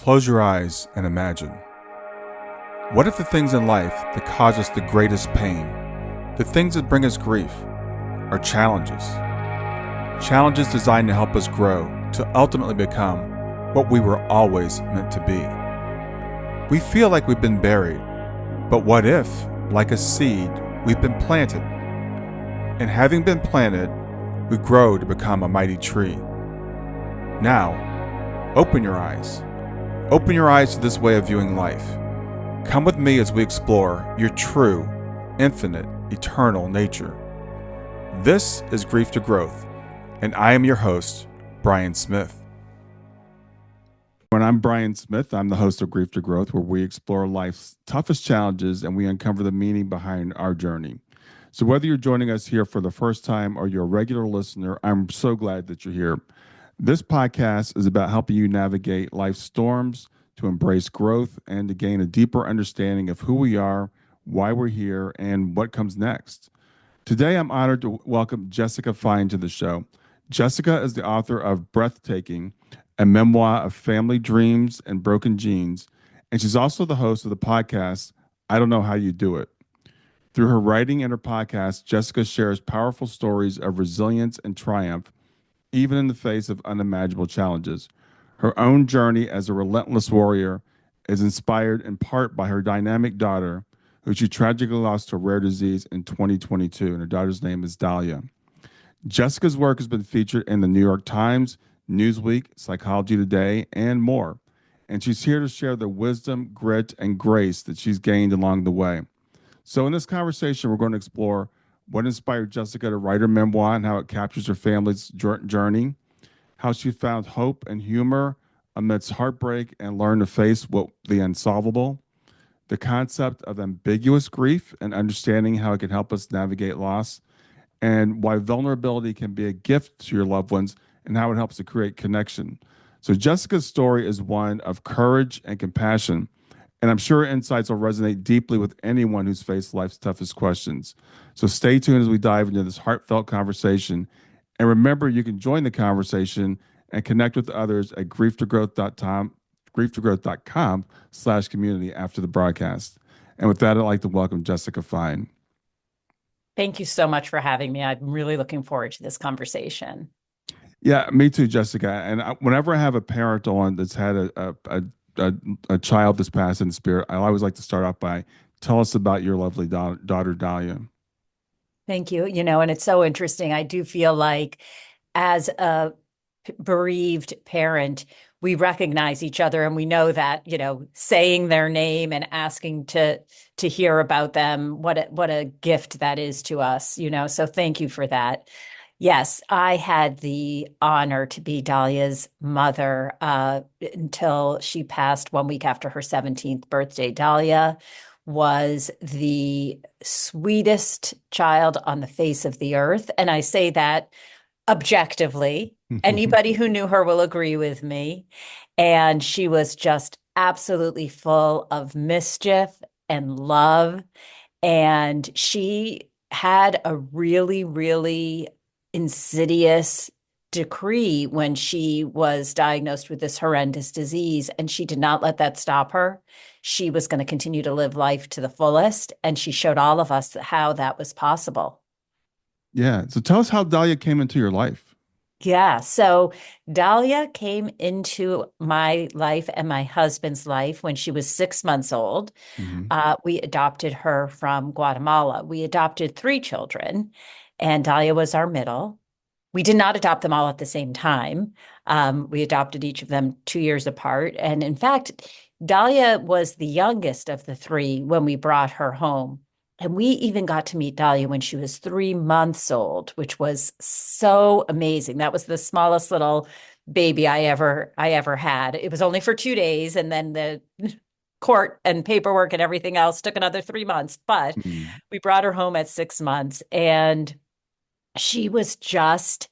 Close your eyes and imagine. What if the things in life that cause us the greatest pain, the things that bring us grief, are challenges? Challenges designed to help us grow, to ultimately become what we were always meant to be. We feel like we've been buried, but what if, like a seed, we've been planted? And having been planted, we grow to become a mighty tree. Now, open your eyes. Open your eyes to this way of viewing life. Come with me as we explore your true, infinite, eternal nature. This is Grief to Growth, and I am your host, Brian Smith. When I'm Brian Smith, I'm the host of Grief to Growth, where we explore life's toughest challenges and we uncover the meaning behind our journey. So whether you're joining us here for the first time or you're a regular listener, I'm so glad that you're here. This podcast is about helping you navigate life's storms, to embrace growth, and to gain a deeper understanding of who we are, why we're here, and what comes next. Today, I'm honored to welcome Jessica Fein to the show. Jessica is the author of Breathtaking, a memoir of family dreams and broken genes, and she's also the host of the podcast, I Don't Know How You Do It. Through her writing and her podcast, Jessica shares powerful stories of resilience and triumph, even in the face of unimaginable challenges. Her own journey as a relentless warrior is inspired in part by her dynamic daughter, who she tragically lost to a rare disease in 2022, and her daughter's name is Dahlia. Jessica's work has been featured in the New York Times, Newsweek, Psychology Today, and more. And she's here to share the wisdom, grit, and grace that she's gained along the way. So in this conversation, we're going to explore what inspired Jessica to write her memoir and how it captures her family's journey, how she found hope and humor amidst heartbreak and learned to face the unsolvable, the concept of ambiguous grief and understanding how it can help us navigate loss, and why vulnerability can be a gift to your loved ones and how it helps to create connection. So Jessica's story is one of courage and compassion, and I'm sure her insights will resonate deeply with anyone who's faced life's toughest questions. So stay tuned as we dive into this heartfelt conversation. And remember, you can join the conversation and connect with others at grieftogrowth.com/community after the broadcast. And with that, I'd like to welcome Jessica Fein. Thank you so much for having me. I'm really looking forward to this conversation. Yeah, me too, Jessica. And whenever I have a parent on that's had a child that's passed in the spirit, I always like to start off by tell us about your lovely daughter, Dahlia. Thank you. And it's so interesting. I do feel like as a bereaved parent, we recognize each other and we know that, saying their name and asking to hear about them, what a gift that is to us, So thank you for that. Yes, I had the honor to be Dalia's mother until she passed 1 week after her 17th birthday. Dalia was the sweetest child on the face of the earth. And I say that objectively. Anybody who knew her will agree with me. And she was just absolutely full of mischief and love. And she had a really, really insidious decree when she was diagnosed with this horrendous disease, and she did not let that stop her. She was going to continue to live life to the fullest, and she showed all of us how that was possible. Yeah. So tell us how Dahlia came into your life. Yeah. So Dalia came into my life and my husband's life when she was 6 months old. We adopted her from Guatemala. We adopted 3 children, and Dalia was our middle. We did not adopt them all at the same time. We adopted each of them 2 years apart. And in fact, Dalia was the youngest of the 3 when we brought her home. And we even got to meet Dalia when she was 3 months old, which was so amazing. That was the smallest little baby I ever had. It was only for 2 days, and then the court and paperwork and everything else took another 3 months. But we brought her home at 6 months, and she was just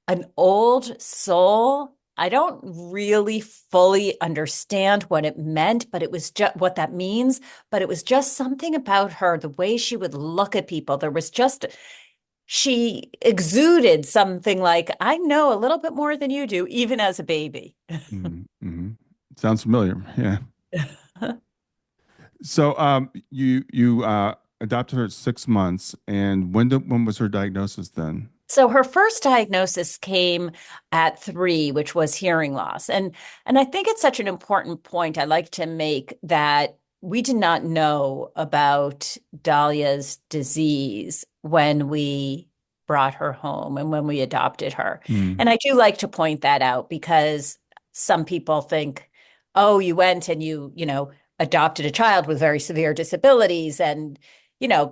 an old soul. I don't really fully understand what it meant, but it was just what that means. But it was just something about her, the way she would look at people. She exuded something like, I know a little bit more than you do, even as a baby. Mm-hmm. Sounds familiar. Yeah. So, you adopted her at 6 months, and when was her diagnosis then? So her first diagnosis came at 3, which was hearing loss. And I think it's such an important point I like to make that we did not know about Dahlia's disease when we brought her home and when we adopted her. Mm, And I do like to point that out because some people think, oh, you went and adopted a child with very severe disabilities and,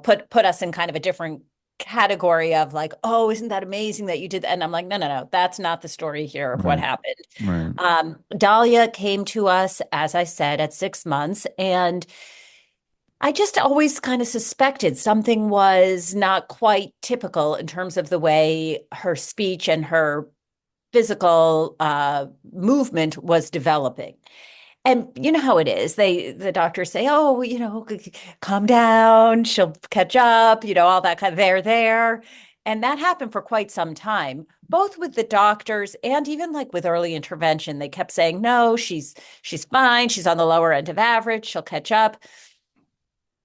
put us in kind of a different category of like, oh, isn't that amazing that you did that? And I'm like, no, no, no, that's not the story here of what right, happened. right. Dahlia came to us, as I said, at 6 months, and I just always kind of suspected something was not quite typical in terms of the way her speech and her physical movement was developing. And you know how it is. The doctors say, oh, calm down, she'll catch up, all that kind of there. And that happened for quite some time, both with the doctors and even like with early intervention. They kept saying, no, she's fine, she's on the lower end of average, she'll catch up.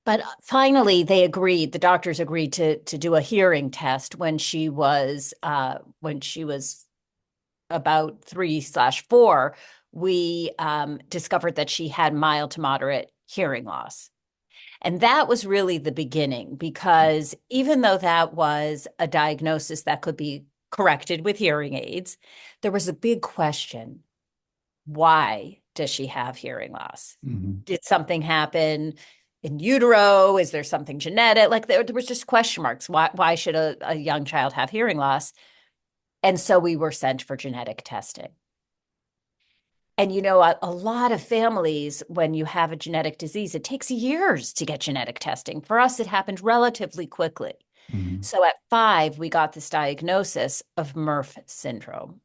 But finally, the doctors agreed to do a hearing test when she was about 3/4, we discovered that she had mild to moderate hearing loss. And that was really the beginning because even though that was a diagnosis that could be corrected with hearing aids, there was a big question. Why does she have hearing loss? Hmm. Did something happen in utero? Is there something genetic? Like there was just question marks. Why should a young child have hearing loss? And so we were sent for genetic testing. And a lot of families, when you have a genetic disease, it takes years to get genetic testing. For us, it happened relatively quickly. Hmm. So at 5, we got this diagnosis of Murph syndrome.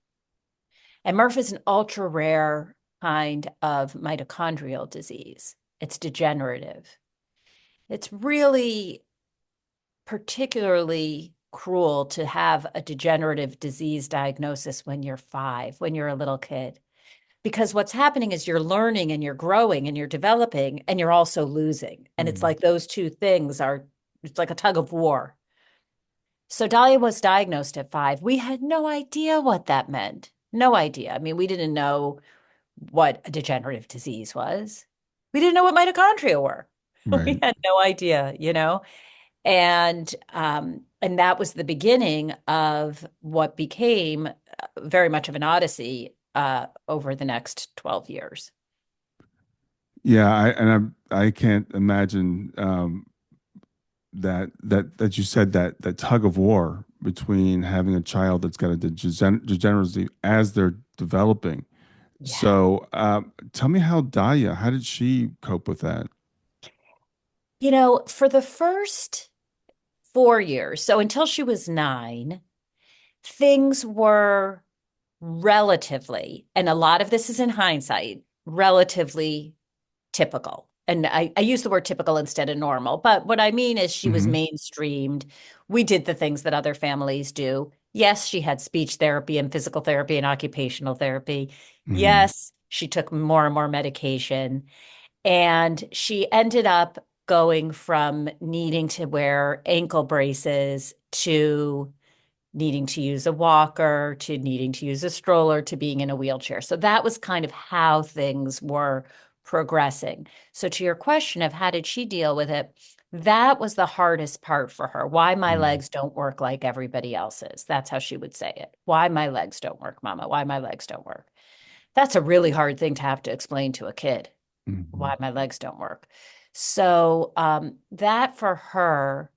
And Murph is an ultra rare kind of mitochondrial disease. It's degenerative. It's really particularly cruel to have a degenerative disease diagnosis when you're 5, when you're a little kid. Because what's happening is you're learning and you're growing and you're developing and you're also losing. And it's Hmm. like those two things it's like a tug of war. So Dahlia was diagnosed at 5. We had no idea what that meant. No idea. I mean, we didn't know what a degenerative disease was. We didn't know what mitochondria were. We Right. had no idea. And that was the beginning of what became very much of an odyssey over the next 12 years. Yeah, I can't imagine that you said that tug of war between having a child that's got a degeneracy as they're developing. Yeah. So, tell me how Daya, how did she cope with that? For the first 4 years, so until she was 9, things were relatively, and a lot of this is in hindsight, relatively typical. And I use the word typical instead of normal. But what I mean is she was Hmm. mainstreamed. We did the things that other families do. Yes, she had speech therapy and physical therapy and occupational therapy. Hmm. Yes, she took more and more medication. And she ended up going from needing to wear ankle braces to needing to use a walker to needing to use a stroller to being in a wheelchair. So that was kind of how things were progressing. So to your question of how did she deal with it, that was the hardest part for her. Why my legs don't work like everybody else's. That's how she would say it. Why my legs don't work, Mama. Why my legs don't work. That's a really hard thing to have to explain to a kid Hmm. why my legs don't work. So that for her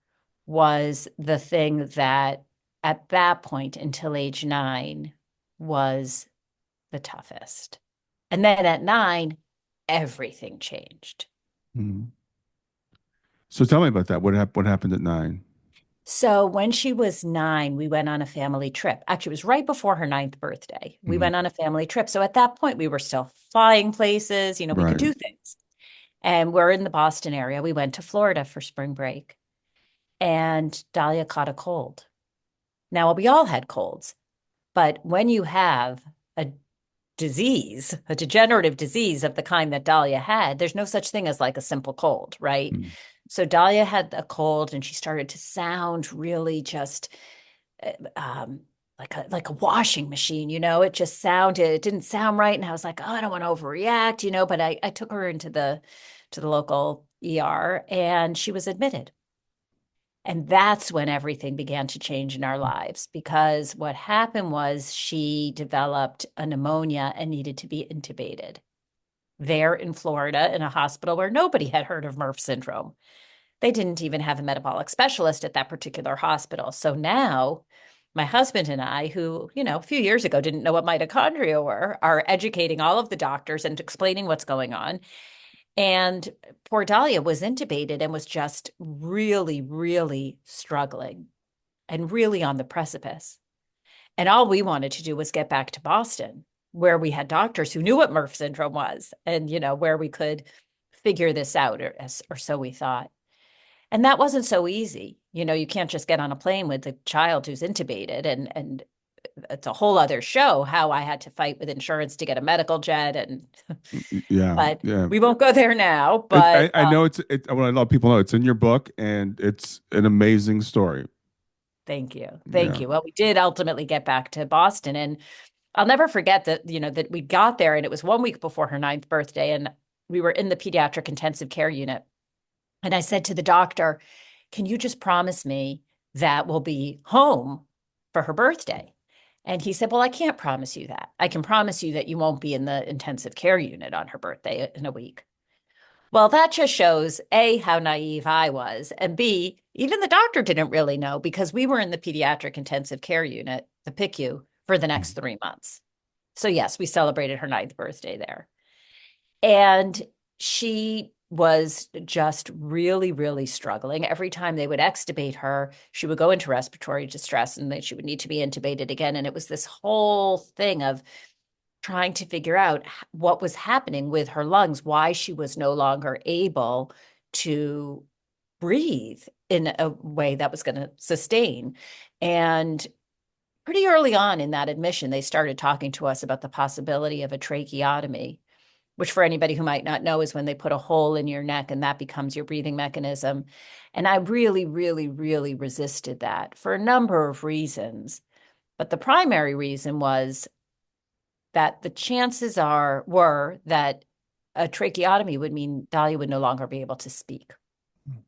was the thing that at that point until age 9 was the toughest. And then at 9, everything changed. Hmm. So tell me about that. What happened at 9? So when she was 9, we went on a family trip. Actually, it was right before her 9th birthday. We Hmm. went on a family trip. So at that point, we were still flying places, we could Right. do things. And we're in the Boston area. We went to Florida for spring break, and Dahlia caught a cold. Now, we all had colds, but when you have a disease, a degenerative disease of the kind that Dahlia had, there's no such thing as like a simple cold, right? Mm. So Dahlia had a cold and she started to sound really just um, like a washing machine, it just sounded, it didn't sound right. And I was like, oh, I don't want to overreact, but I took her into the local ER and she was admitted. And that's when everything began to change in our lives because what happened was she developed a pneumonia and needed to be intubated there in Florida in a hospital where nobody had heard of Murph syndrome. They didn't even have a metabolic specialist at that particular hospital. So now my husband and I, who, a few years ago didn't know what mitochondria were, are educating all of the doctors and explaining what's going on. And poor Dahlia was intubated and was just really, really struggling and really on the precipice. And all we wanted to do was get back to Boston, where we had doctors who knew what Murph syndrome was and, where we could figure this out, or so we thought. And that wasn't so easy. You can't just get on a plane with a child who's intubated and it's a whole other show how I had to fight with insurance to get a medical jet and Yeah, but yeah. we won't go there now. It, But I know I want to let people know it's in your book and it's an amazing story. thank you. Thank Yeah. you. Well, we did ultimately get back to Boston and I'll never forget that, that we got there and it was 1 week before her ninth birthday and we were in the pediatric intensive care unit. And I said to the doctor, can you just promise me that we'll be home for her birthday? And he said, well, I can't promise you that. I can promise you that you won't be in the intensive care unit on her birthday in a week. Well, that just shows A, how naive I was, and B, even the doctor didn't really know because we were in the pediatric intensive care unit, the PICU, for the next 3 months. So, yes, we celebrated her ninth birthday there. And she was just really, really struggling. Every time they would extubate her, she would go into respiratory distress and then she would need to be intubated again. And it was this whole thing of trying to figure out what was happening with her lungs, why she was no longer able to breathe in a way that was going to sustain. And pretty early on in that admission, they started talking to us about the possibility of a tracheotomy, which for anybody who might not know is when they put a hole in your neck and that becomes your breathing mechanism. And I really, really, really resisted that for a number of reasons. But the primary reason was that the chances were that a tracheotomy would mean Dahlia would no longer be able to speak.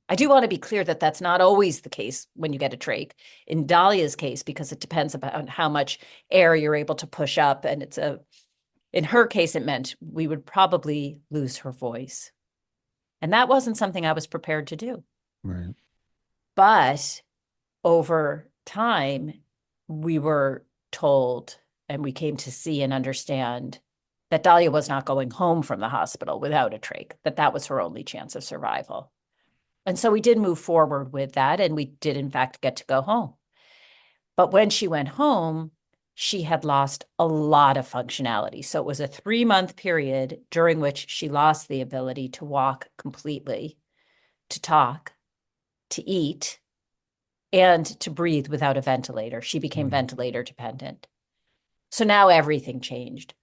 I do want to be clear that that's not always the case when you get a trach. In Dahlia's case, because it depends on how much air you're able to push up, and in her case, it meant we would probably lose her voice. And that wasn't something I was prepared to do. Right. But over time, we were told and we came to see and understand that Dahlia was not going home from the hospital without a trach, that was her only chance of survival. And so we did move forward with that, and we did, in fact, get to go home. But when she went home, she had lost a lot of functionality. So it was a 3-month period during which she lost the ability to walk completely, to talk, to eat, and to breathe without a ventilator. She became ventilator dependent. So now everything changed.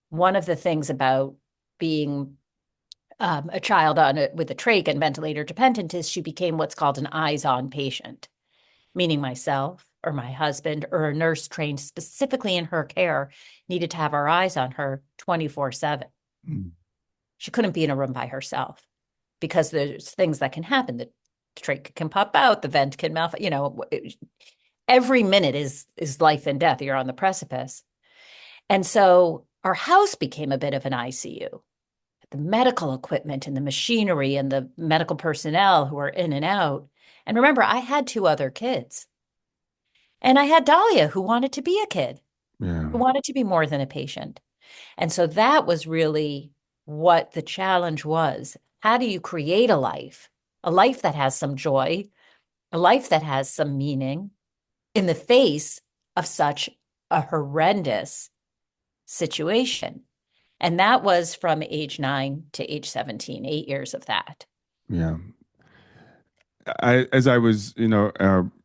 One of the things about being a child with a trach and ventilator dependent is she became what's called an eyes-on patient, meaning myself or my husband or a nurse trained specifically in her care needed to have our eyes on her 24/7. Mm. She couldn't be in a room by herself because there's things that can happen. The trach can pop out, the vent can every minute is life and death. You're on the precipice. And so our house became a bit of an ICU. The medical equipment and the machinery and the medical personnel who were in and out. And remember, I had 2 other kids. And I had Dahlia, who wanted to be a kid, Yeah. who wanted to be more than a patient. And so that was really what the challenge was. How do you create a life that has some joy, a life that has some meaning in the face of such a horrendous situation? And that was from age 9 to age 17, 8 years of that. Yeah. As I was,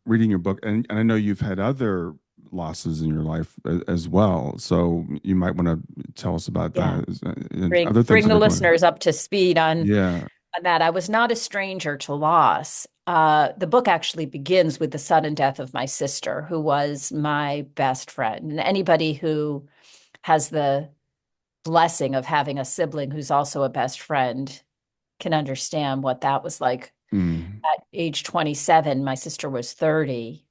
reading your book, and I know you've had other losses in your life as well. So you might want to tell us about Yeah. that and Bring other things bring that the are going. listeners up to speed Yeah. on that. I was not a stranger to loss. The book actually begins with the sudden death of my sister, who was my best friend. And anybody who has the blessing of having a sibling who's also a best friend can understand what that was like. Mm. At age 27, my sister was 30.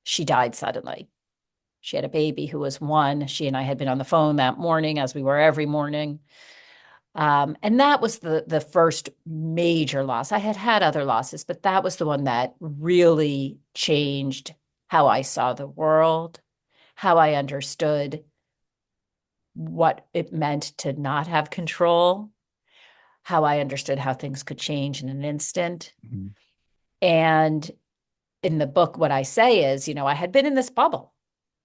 She died suddenly. She had a baby who was 1. She and I had been on the phone that morning, as we were every morning. And that was the first major loss. I had had other losses, but that was the one that really changed how I saw the world, how I understood what it meant to not have control, how I understood how things could change in an instant. Mhm. And in the book, what I say is, I had been in this bubble.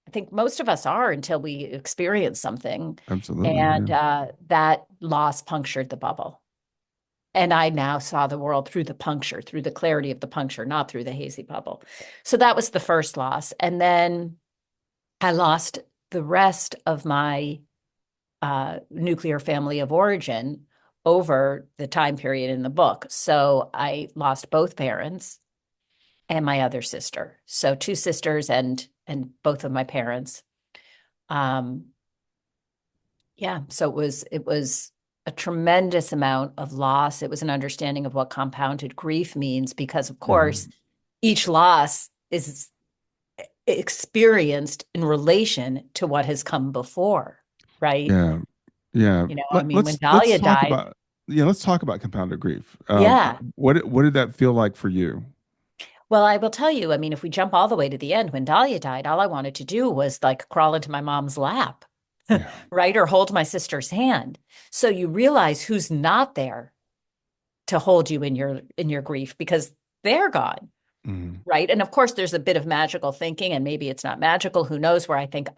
I think most of us are until we experience something. Absolutely. And Yeah. that loss punctured the bubble. And I now saw the world through the puncture, through the clarity of the puncture, not through the hazy bubble. So that was the first loss. And then I lost the rest of my nuclear family of origin over the time period in the book. So I lost both parents and my other sister. So 2 sisters and both of my parents. Um, yeah, so it was a tremendous amount of loss. It was an understanding of what compounded grief means because, of course, Mhm. each loss is experienced in relation to what has come before, right? Yeah. Yeah. I mean, when Let's Dahlia talk died, about yeah, let's talk about compounded grief. yeah. What did that feel like for you? Well, I will tell you, I mean, if we jump all the way to the end, when Dahlia died, all I wanted to do was like crawl into my mom's lap, Yeah. right? Or hold my sister's hand. So you realize who's not there to hold you in your grief because they're gone, Mhm. right? And of course, there's a bit of magical thinking, and maybe it's not magical, who knows, where I think,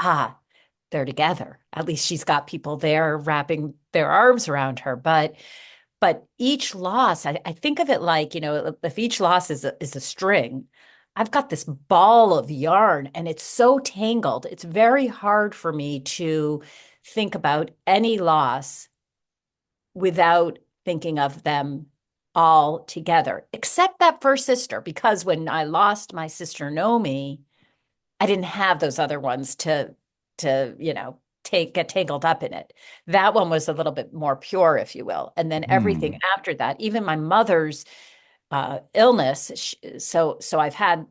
they're together. At least she's got people there wrapping their arms around her. But each loss, I think of it like, if each loss is a string, I've got this ball of yarn and it's so tangled. It's very hard for me to think about any loss without thinking of them all together, except that first sister, because when I lost my sister Nomi, I didn't have those other ones to get tangled up in it. That one was a little bit more pure, if you will. And then everything Hmm. after that, even my mother's illness. So I've had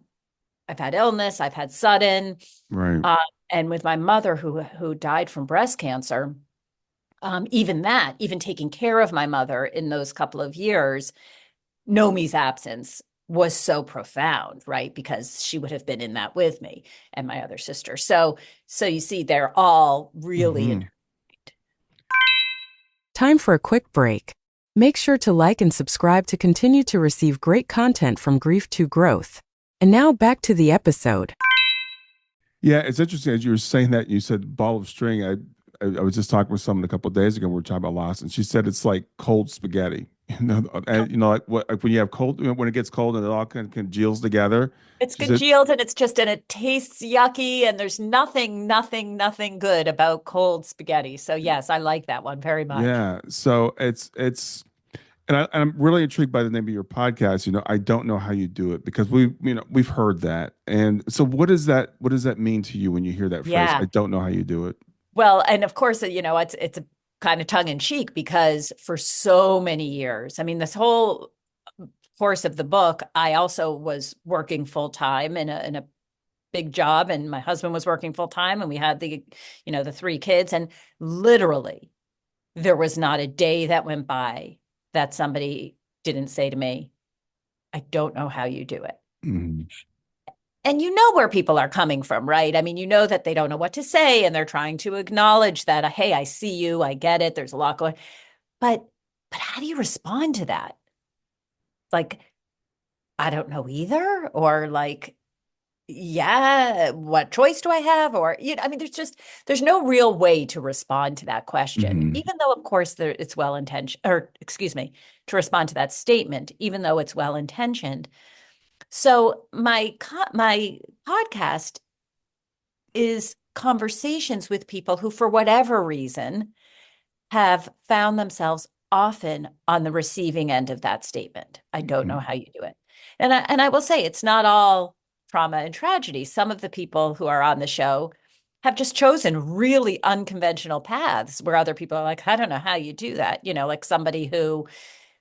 illness, I've had sudden, Right. uh, and with my mother who died from breast cancer. Even taking care of my mother in those couple of years, Nomi's absence was so profound, right? Because she would have been in that with me and my other sister. So you see, they're all really Hmm. intertwined. Time for a quick break. Make sure to like and subscribe to continue to receive great content from Grief to Growth. And now back to the episode. Yeah, it's interesting as you were saying that you said ball of string. I was just talking with someone a couple of days ago. We were talking about loss, and she said it's like cold spaghetti. Like what like when you have cold when it gets cold and it all kind of congeals together. It's She said, congealed and it tastes yucky, and there's nothing good about cold spaghetti. So yes, I like that one very much. yeah. So it's and I'm really intrigued by the name of your podcast. I don't know how you do it because we've heard that. And so what does that mean to you when you hear that phrase? I Yeah. don't know how you do it. Well, and of course, it's a kind of tongue in cheek because for so many years, I mean, this whole course of the book, I also was working full time in a big job, and my husband was working full time, and we had the 3 kids, and literally there was not a day that went by that somebody didn't say to me, "I don't know how you do it." Mhm. And you know where people are coming from, right? I mean, you know that they don't know what to say and they're trying to acknowledge that, hey, I see you, I get it, there's a lot going. But but how do you respond to that? Like, I don't know either, or like, yeah, what choice do I have? Or I mean, there's no real way to respond to that question, Mhm. even though, of course, it's well intentioned, or excuse me, to respond to that statement, even though it's well intentioned. So my podcast is conversations with people who, for whatever reason, have found themselves often on the receiving end of that statement. I don't know Mhm. how you do it. And I will say it's not all trauma and tragedy. Some of the people who are on the show have just chosen really unconventional paths where other people are like, I don't know how you do that. Like somebody who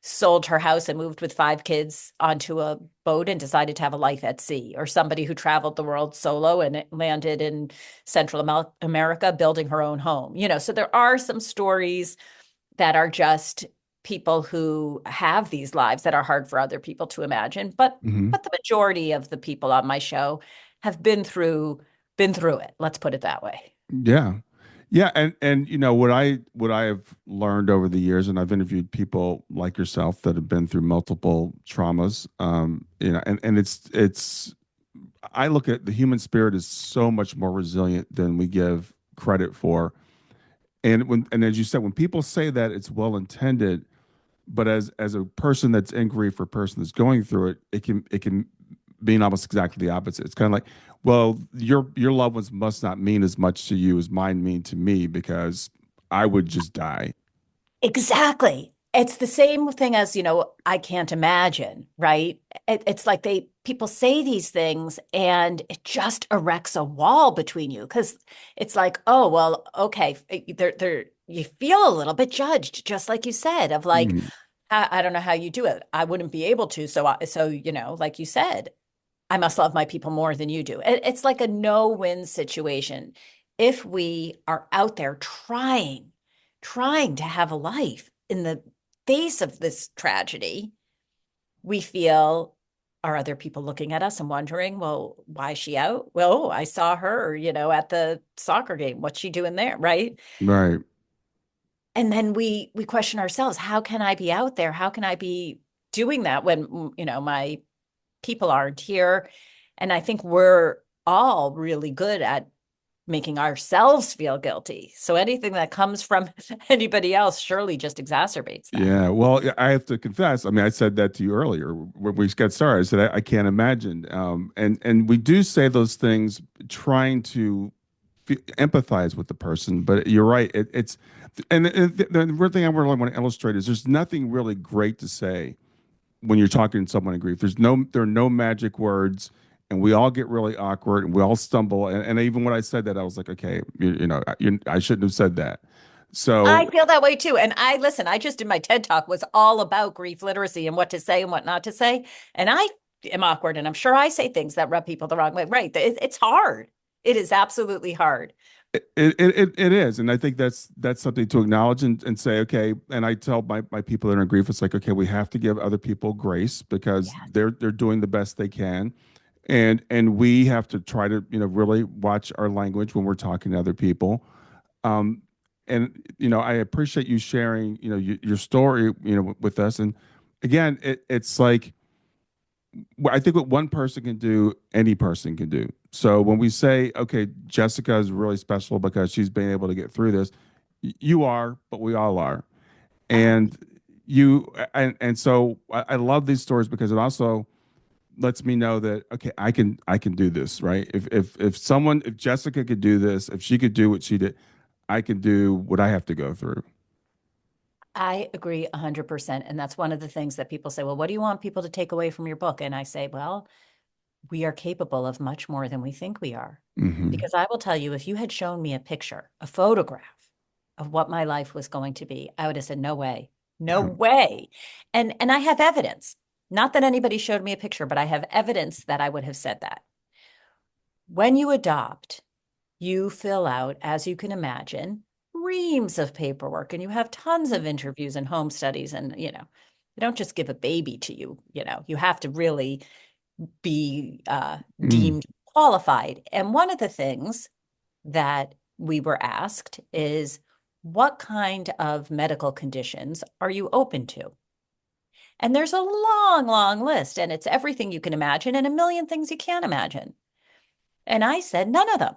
sold her house and moved with 5 kids onto a boat and decided to have a life at sea, or somebody who traveled the world solo and landed in Central America building her own home. So there are some stories that are just people who have these lives that are hard for other people to imagine. But Mhm. but the majority of the people on my show have been through it. Let's put it that way. Yeah. Yeah, and what I have learned over the years, and I've interviewed people like yourself that have been through multiple traumas, and it's I look at the human spirit is so much more resilient than we give credit for. And as you said, when people say that, it's well intended, but as a person that's in grief or a person that's going through it, it can mean almost exactly the opposite. It's kind of like, well, your loved ones must not mean as much to you as mine mean to me because I would just die. Exactly. It's the same thing as, I can't imagine, right? It's like people say these things and it just erects a wall between you because it's like, oh, well, okay, you feel a little bit judged, just like you said, of like, Mm, I don't know how you do it. I wouldn't be able to. So, like you said, I must love my people more than you do. It's like a no-win situation. If we are out there trying to have a life in the face of this tragedy, we feel, are other people looking at us and wondering, well, why is she out? Well, I saw her, at the soccer game. What's she doing there? Right. right. And then we question ourselves, how can I be out there? How can I be doing that when, my people aren't here? And I think we're all really good at making ourselves feel guilty. So anything that comes from anybody else surely just exacerbates that. Yeah, well, I have to confess. I mean, I said that to you earlier when we got started. I said I can't imagine, and we do say those things trying to empathize with the person. But you're right. It's and the real thing I really want to illustrate is there's nothing really great to say when you're talking to someone in grief. There are no magic words, and we all get really awkward and we all stumble. And even when I said that, I was like, okay, I shouldn't have said that. I So feel that way too. And I just did my TED talk was all about grief literacy and what to say and what not to say. And I am awkward and I'm sure I say things that rub people the wrong way. Right. It's hard. It is absolutely hard. it is, and I think that's something to acknowledge and say, okay. And I tell my people that are in grief, it's like, okay, we have to give other people grace because Yes. they're doing the best they can, and we have to try to really watch our language when we're talking to other people. Um, and I appreciate you sharing your story with us. And again, it's like I think what one person can do, any person can do. So when we say, okay, Jessica is really special because she's been able to get through this, you are, but we all are. Oh, And and so I love these stories because it also lets me know that okay, I can do this, right? If Jessica could do this, if she could do what she did, I can do what I have to go through. I agree 100%. And that's one of the things that people say, well, what do you want people to take away from your book? And I say, well, we are capable of much more than we think we are. Hmm. Because I will tell you, if you had shown me a picture, a photograph of what my life was going to be, I would have said, no way, no Yeah. way. And I have evidence, not that anybody showed me a picture, but I have evidence that I would have said that. When you adopt, you fill out, as you can imagine, reams of paperwork and you have tons of interviews and home studies. And, they don't just give a baby to you, you have to really be Mm. deemed qualified. And one of the things that we were asked is, what kind of medical conditions are you open to? And there's a long, long list, and it's everything you can imagine and a million things you can't imagine. And I said, none of them.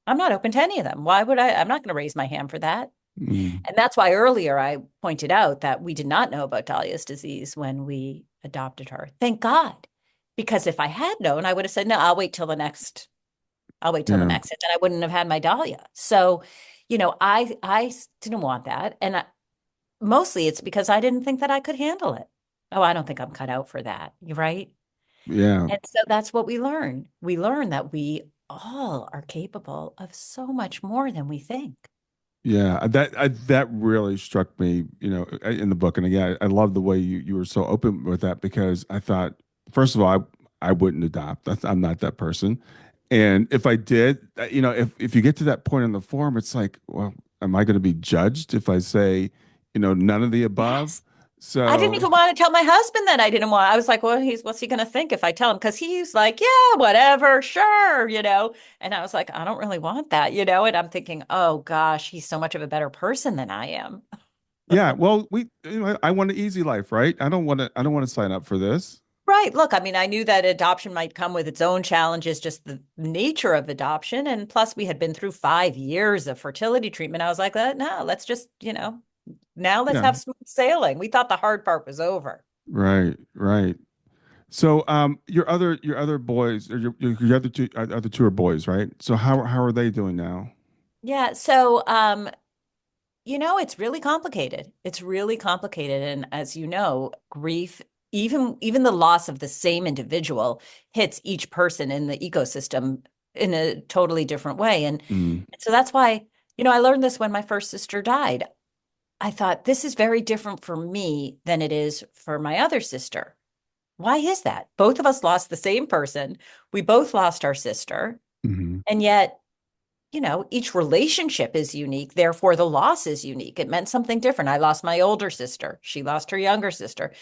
I'm not open to any of them. Why would I? I'm not going to raise my hand for that. Mm. And that's why earlier I pointed out that we did not know about Dahlia's disease when we adopted her. Thank God. Because if I had known, I would have said, no, I'll wait till the next I'll wait till the Yeah. next. And then I wouldn't have had my Dahlia. So, I didn't want that. And mostly it's because I didn't think that I could handle it. Oh, I don't think I'm cut out for that. You're right. Yeah. And so that's what we learn. We learn that we all are capable of so much more than we think. Yeah, that really struck me, in the book. And again, I love the way you were so open with that because I thought, first of all, I wouldn't adopt. I'm not that person. And if I did, if you get to that point in the form, it's like, well, am I going to be judged if I say, none of the above? Yes. I didn't So even want to tell my husband that I didn't want. I was like, well, what's he going to think if I tell him? Because he's like, yeah, whatever, sure. And I was like, I don't really want that. And I'm thinking, oh gosh, he's so much of a better person than I am. yeah, well, I want an easy life, right? I don't want to sign up for this. Right. Look, I mean, I knew that adoption might come with its own challenges, just the nature of adoption. And plus, we had been through 5 years of fertility treatment. I was like, no, let's just, now let's Yeah, have smooth sailing. We thought the hard part was over. right, right. So, your other boys, or your other two are boys, right? So how are they doing now? Yeah. So, it's really complicated. It's really complicated. And as you know, grief, even the loss of the same individual hits each person in the ecosystem in a totally different way. And Mm, so that's why, I learned this when my first sister died. I thought this is very different for me than it is for my other sister. Why is that? Both of us lost the same person. We both lost our sister. hmm. And yet, each relationship is unique. Therefore, the loss is unique. It meant something different. I lost my older sister. She lost her younger sister.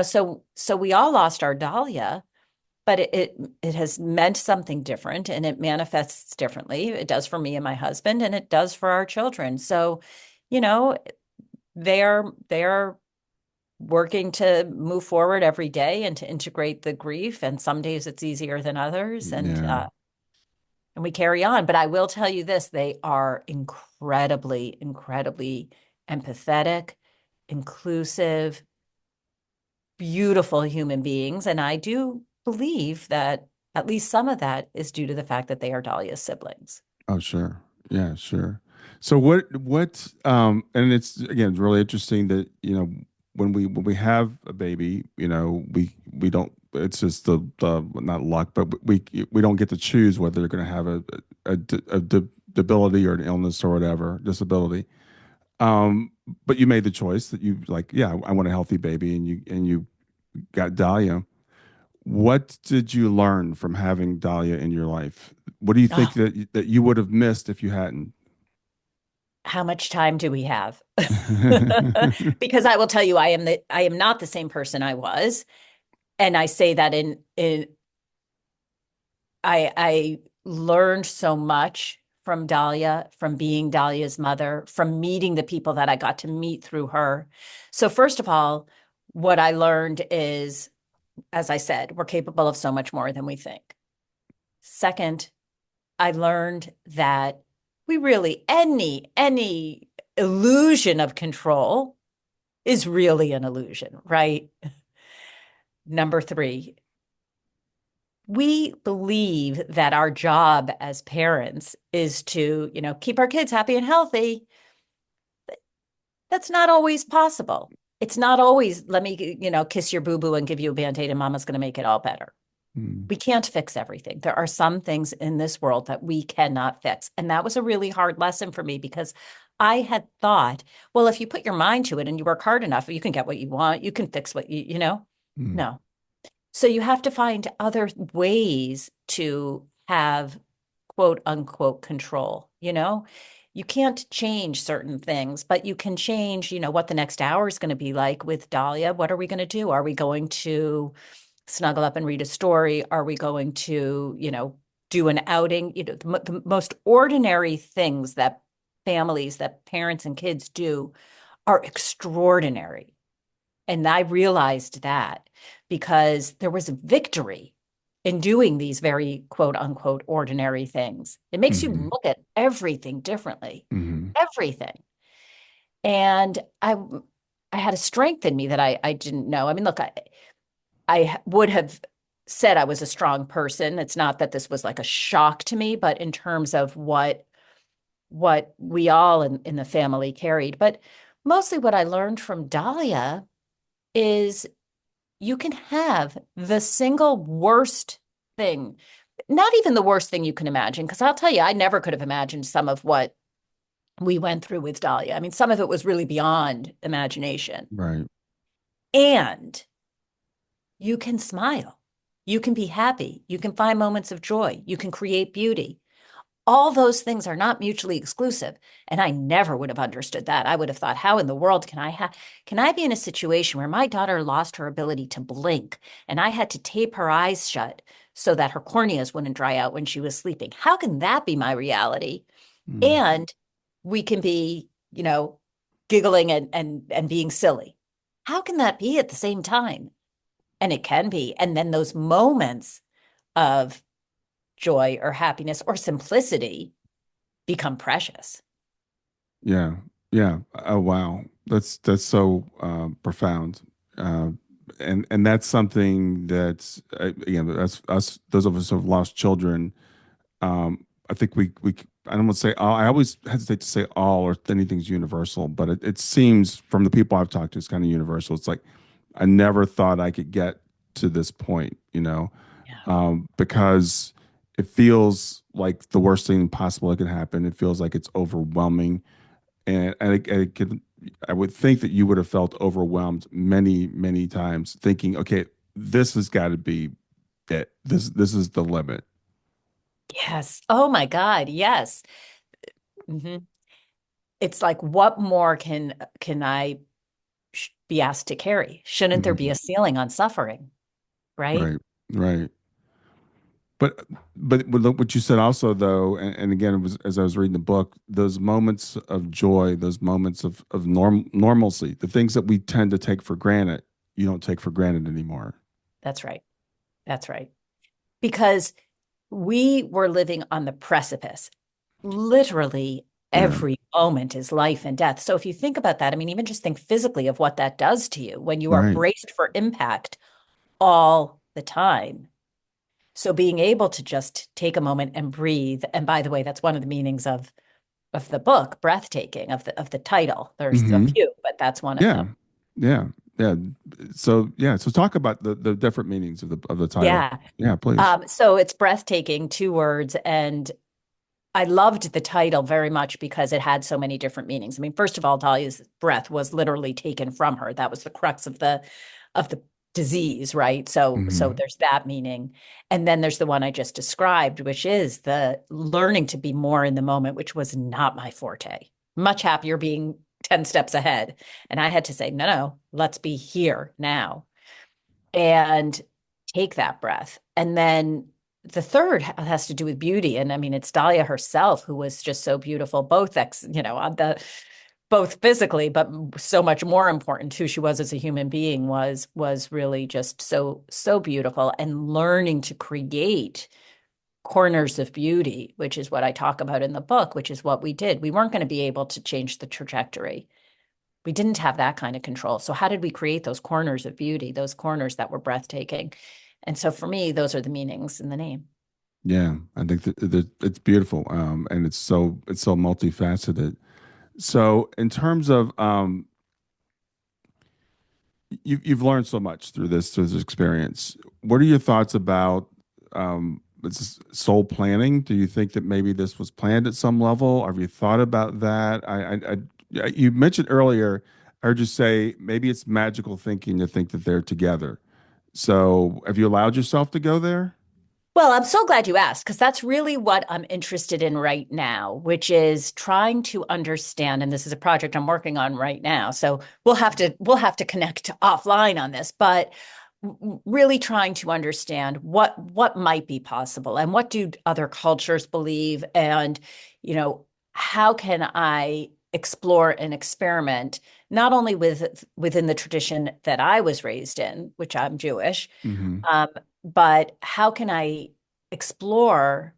So we all lost our Dahlia, but it has meant something different and it manifests differently. It does for me and my husband, and it does for our children. So, you know, they're working to move forward every day and to integrate the grief. And some days it's easier than others. Yeah. And we carry on. But I will tell you this, they are incredibly, incredibly empathetic, inclusive, beautiful human beings. And I do believe that at least some of that is due to the fact that they are Dahlia's siblings. Oh, sure. Yeah, sure. So and it's again really interesting that, when we have a baby, we don't, it's just the not luck, but we don't get to choose whether they're going to have a debility or an illness or whatever, disability. Um, but you made the choice that you like, yeah, I want a healthy baby, and you got Dahlia. What did you learn from having Dahlia in your life? What do you think Oh, that you would have missed if you hadn't? how much time do we have? Because I will tell you, I am not the same person I was. And I say that in I learned so much from Dahlia, from being Dahlia's mother, from meeting the people that I got to meet through her. So first of all, what I learned is, as I said, we're capable of so much more than we think. Second, I learned that we really any illusion of control is really an illusion, right? Number three, we believe that our job as parents is to, keep our kids happy and healthy. That's not always possible. It's not always, let me, kiss your boo-boo and give you a band-aid and mama's going to make it all better. Mm, We can't fix everything. There are some things in this world that we cannot fix. And that was a really hard lesson for me because I had thought, well, if you put your mind to it and you work hard enough, you can get what you want. You can fix what you. mm, No. So you have to find other ways to have quote unquote control, You can't change certain things, but you can change, what the next hour is going to be like with Dahlia. What are we going to do? Are we going to snuggle up and read a story? Are we going to, do an outing? The most ordinary things that families, that parents and kids do are extraordinary. And I realized that because there was a victory in doing these very quote unquote ordinary things. It makes you mhm, look at everything differently, mhm, everything. And I had a strength in me that I didn't know. I mean, look, I would have said I was a strong person. It's not that this was like a shock to me, but in terms of what we all in the family carried. But mostly what I learned from Dahlia is you can have the single worst thing, not even the worst thing you can imagine, because I'll tell you, I never could have imagined some of what we went through with Dahlia. I mean, some of it was really beyond imagination. Right. And you can smile. You can be happy. You can find moments of joy. You can create beauty. All those things are not mutually exclusive. And I never would have understood that. I would have thought, how in the world can I be in a situation where my daughter lost her ability to blink and I had to tape her eyes shut so that her corneas wouldn't dry out when she was sleeping? How can that be my reality? Mm. And we can be, giggling and being silly. How can that be at the same time? And it can be. And then those moments of joy or happiness or simplicity become precious. Yeah. Yeah. Oh, wow. That's so profound. Uh, and that's something that again, that's us. Those of us who have lost children. I think we I don't want to say all. I always hesitate to say all or anything's universal, but it seems from the people I've talked to, it's kind of universal. It's like I never thought I could get to this point, Yeah. because it feels like the worst thing possible that can happen. It feels like it's overwhelming, I would think that you would have felt overwhelmed many, many times, thinking, okay, this has got to be it. This is the limit. Yes. Oh my God. Yes. hmm It's like, what more can I be asked to carry? Shouldn't there be Mhm. a ceiling on suffering? Right? Right, right. But look what you said also though, and again, it was as I was reading the book, those moments of joy, those moments of normalcy, the things that we tend to take for granted, you don't take for granted anymore. That's right. That's right. Because we were living on the precipice. Literally Yeah, every moment is life and death. So if you think about that, I mean, even just think physically of what that does to you when you are right. braced for impact all the time. So being able to just take a moment and breathe. And by the way, that's one of the meanings of the book, Breathtaking, of the title. There's a Hmm. few, but that's one of Yeah, them. yeah, yeah. So yeah, so talk about the different meanings of the title. Yeah. Yeah, please. So it's breathtaking, two words, and I loved the title very much because it had so many different meanings. I mean, first of all, Dahlia's breath was literally taken from her. That was the crux of the disease, right? So Hmm. there's that meaning. And then there's the one I just described, which is the learning to be more in the moment, which was not my forte. Much happier being 10 steps ahead. And I had to say, no, no, let's be here now and take that breath. And then the third has to do with beauty. And I mean, it's Dahlia herself who was just so beautiful, on both physically, but so much more important who she was as a human being was really just so beautiful and learning to create corners of beauty, which is what I talk about in the book, which is what we did. We weren't going to be able to change the trajectory. We didn't have that kind of control. So how did we create those corners of beauty, those corners that were breathtaking? And so for me, those are the meanings in the name. Yeah, I think that it's beautiful, and it's so multifaceted. So in terms of you've learned so much through this experience. What are your thoughts about soul planning? Do you think that maybe this was planned at some level? Have you thought about that? You mentioned earlier. I heard you say maybe it's magical thinking to think that they're together. So have you allowed yourself to go there? Well, I'm so glad you asked because that's really what I'm interested in right now, which is trying to understand, and this is a project I'm working on right now. So we'll have to connect offline on this, but really trying to understand what might be possible and what do other cultures believe, and how can I explore and experiment not only within the tradition that I was raised in, which I'm Jewish, Hmm. um, but how can I explore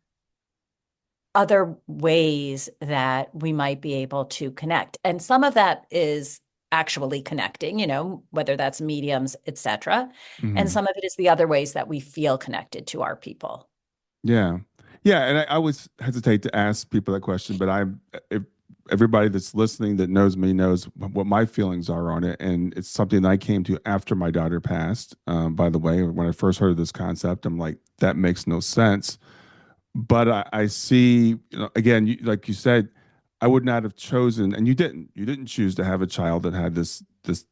other ways that we might be able to connect? And some of that is actually connecting, whether that's mediums, etc. And Mhm. some of it is the other ways that we feel connected to our people. Yeah. Yeah. And I always hesitate to ask people that question, but if everybody that's listening that knows me knows what my feelings are on it. And it's something that I came to after my daughter passed. By the way, when I first heard of this concept, I'm like, that makes no sense. But I see, again, like you said, I would not have chosen, and you didn't choose to have a child that had this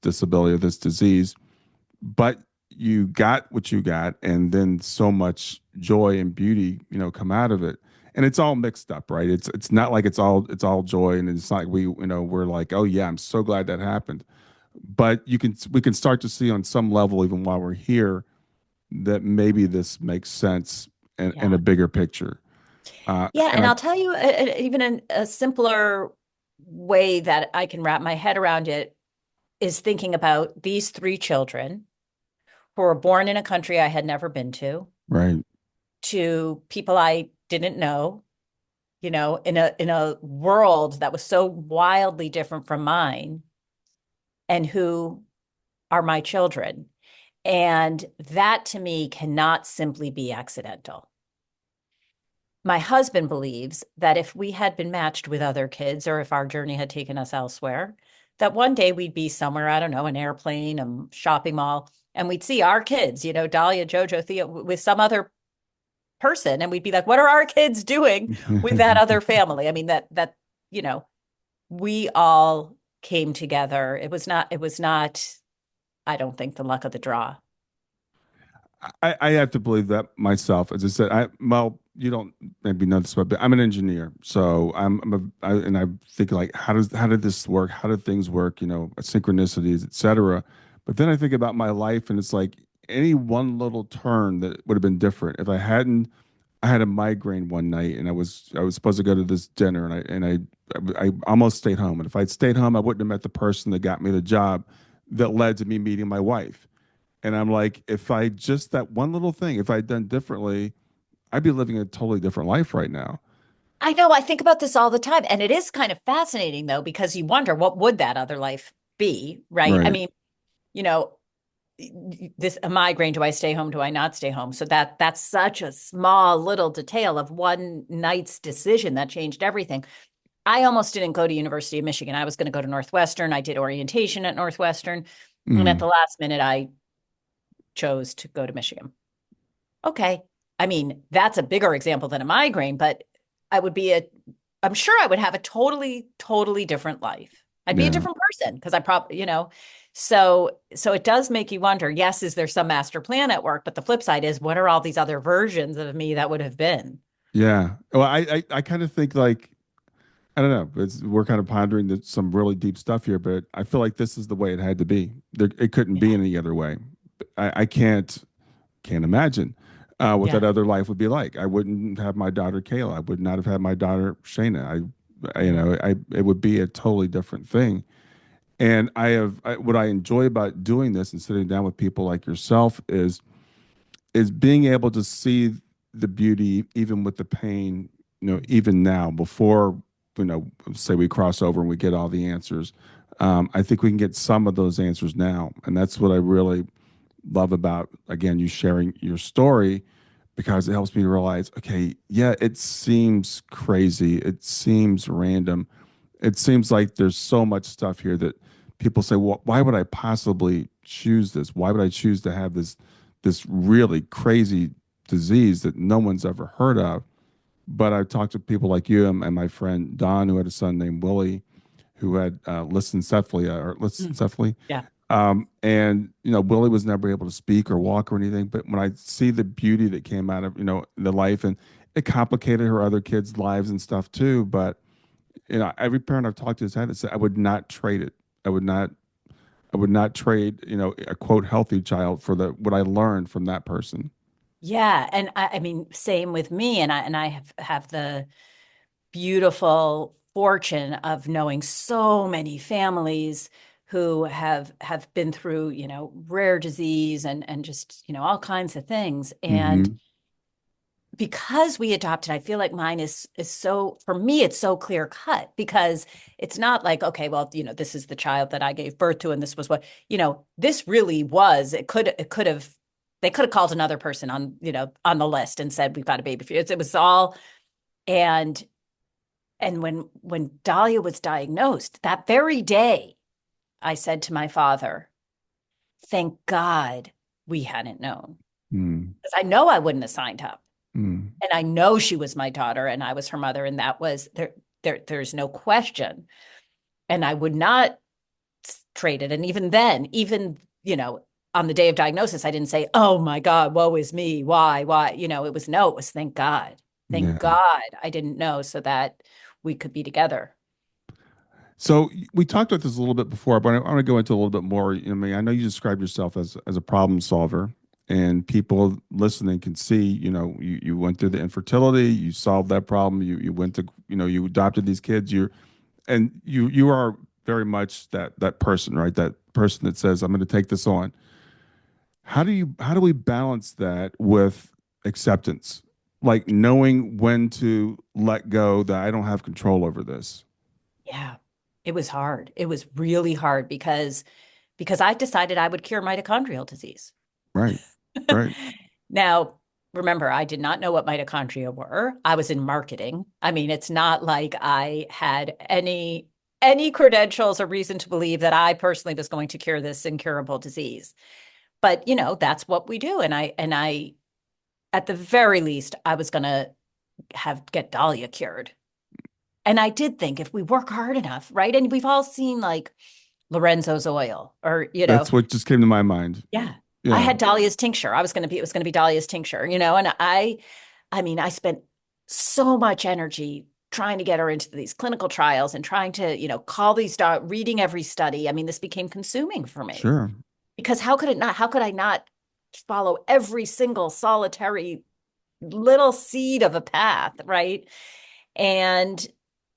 disability or this disease, but you got what you got, and then so much joy and beauty, come out of it. And it's all mixed up, right? It's not like it's all joy, and it's not like we're like, oh yeah, I'm so glad that happened. But we can start to see on some level, even while we're here, that maybe this makes sense in Yeah. a bigger picture. Yeah. And And I I'll tell you, even in a simpler way that I can wrap my head around it is thinking about these three children who were born in a country I had never been right, to people I didn't know, in a world that was so wildly different from mine, and who are my children. And that to me cannot simply be accidental. My husband believes that if we had been matched with other kids, or if our journey had taken us elsewhere, that one day we'd be somewhere, I don't know, an airplane, a shopping mall, and we'd see our kids, Dahlia, Jojo, Theo, with some other person, and we'd be like, what are our kids doing with that other family? I mean, that, you know, we all came together. It was not, I don't think, the luck of the draw. I have to believe that myself. As I said, well, you don't maybe know this, but I'm an engineer, so and I think like, how did this work? How did things work? Synchronicities, etc. But then I think about my life, and it's like any one little turn that would have been different if I hadn't. I had a migraine one night, and I was supposed to go to this dinner, and I almost stayed home. And if I'd stayed home, I wouldn't have met the person that got me the job, that led to me meeting my wife. And I'm like, if I just that one little thing, if I'd done differently, I'd be living a totally different life right now. I know, I think about this all the time. And it is kind of fascinating, though, because you wonder what would that other life be, right? I Right. mean, you know, this a migraine, do I stay home? Do I not stay home? So that's such a small little detail of one night's decision that changed everything. I almost didn't go to University of Michigan. I was going to go to Northwestern. I did orientation at Northwestern. And at Mm. the last minute, I chose to go to Michigan. Okay. I mean, that's a bigger example than a migraine, but I would be I'm sure I would have a totally, totally different life. I'd be a Yeah. different person because I probably, so it does make you wonder, yes, is there some master plan at work? But the flip side is, what are all these other versions of me that would have been? Yeah. Well, I kind of think like, I don't know. We're kind of pondering some really deep stuff here, but I feel like this is the way it had to be. It couldn't Yeah. be any other way. I can't imagine what that Yeah. other life would be like. I wouldn't have my daughter Kayla. I would not have had my daughter Shayna. Yeah. It would be a totally different thing. And what I enjoy about doing this and sitting down with people like yourself is being able to see the beauty even with the pain, even now before, say we cross over and we get all the answers. I think we can get some of those answers now. And that's what I really love about, again, you sharing your story, because it helps me realize, okay, yeah, it seems crazy. It seems random. It seems like there's so much stuff here that people say, well, why would I possibly choose this? Why would I choose to have this really crazy disease that no one's ever heard of? But I've talked to people like you and my friend Don, who had a son named Willie, who had Mm. lissencephaly. Yeah. And Willie was never able to speak or walk or anything. But when I see the beauty that came out of the life, and it complicated her other kids' lives and stuff too. But every parent I've talked to has had it said, I would not trade it. I would not. I would not trade a quote healthy child for the what I learned from that person. Yeah. And I mean, same with me. And I have the beautiful fortune of knowing so many families who have been through, rare disease and just, all kinds of things. And Hmm. because we adopted, I feel like mine is so, for me, it's so clear cut because it's not like, okay, well, this is the child that I gave birth to, and this was what, this really was, it could have, they could have called another person on, on the list and said, we've got a baby for you. It was all, and when Dahlia was diagnosed, that very day, I said to my father, thank God we hadn't known. Mm, Because I know I wouldn't have signed up. mm, And I know she was my daughter and I was her mother. And that was there's no question. And I would not trade it. And even then, on the day of diagnosis, I didn't say, oh my God, woe is me. Why? It was no, it was thank God. Thank yeah. God I didn't know so that we could be together. So we talked about this a little bit before, but I want to go into a little bit more. I mean, I know you described yourself as a problem solver, and people listening can see, you went through the infertility, you solved that problem, you went to, you adopted these kids, you are very much that person, right? That person that says, I'm going to take this on. How do we balance that with acceptance? Like knowing when to let go that I don't have control over this. Yeah. It was hard. It was really hard because I decided I would cure mitochondrial disease. Right. Right. Now, remember, I did not know what mitochondria were. I was in marketing. I mean, it's not like I had any credentials or reason to believe that I personally was going to cure this incurable disease. But, that's what we do. And I at the very least, I was going to get Dahlia cured. And I did think if we work hard enough, right? And we've all seen like Lorenzo's oil or, That's what just came to my mind. yeah. I Yeah. had Dahlia's tincture. It was going to be Dahlia's tincture, and I mean, I spent so much energy trying to get her into these clinical trials and trying to, call these reading every study. I mean, this became consuming for me Sure. because how could I not follow every single solitary little seed of a path, right? And